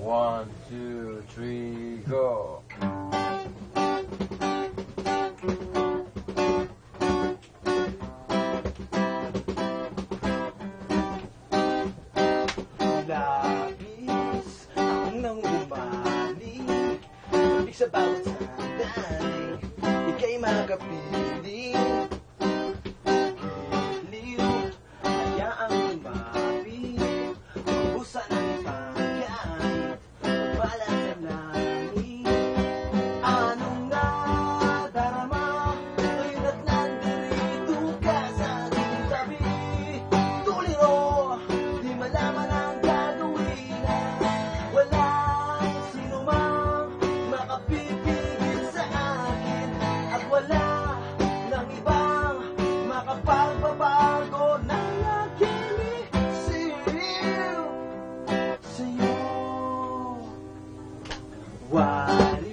One, two, three, go! Labis ang nangumali, ibig sa bawat sandali, ika'y makapiling. Liw, hayaang lumapit, mabusa ng pagkait, magbalat sa langit. Anong nadarama, ngayon at nandito ka sa aking tabi? Tuliro, di malaman ang gagawin na walang sino mang makapipigil sa akin, at wala nang ibang makapagbabago ng aking isiw sa'yo. Wari,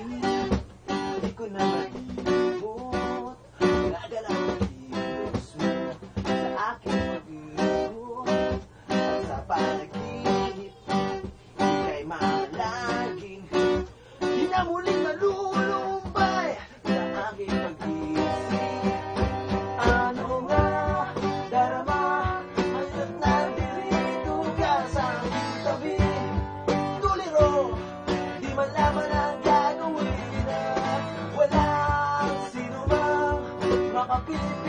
di ko na malibot, nagalaw ang kilos mo sa aking pag-ibot, at sa panaginip, ika'y malaging di na muling malulumbay sa aking pag-isip. Ano nga darama, hanggang nandito ka sa aking tabi? Tuliro, di malaman ang gagawin na walang sino mang makapipigil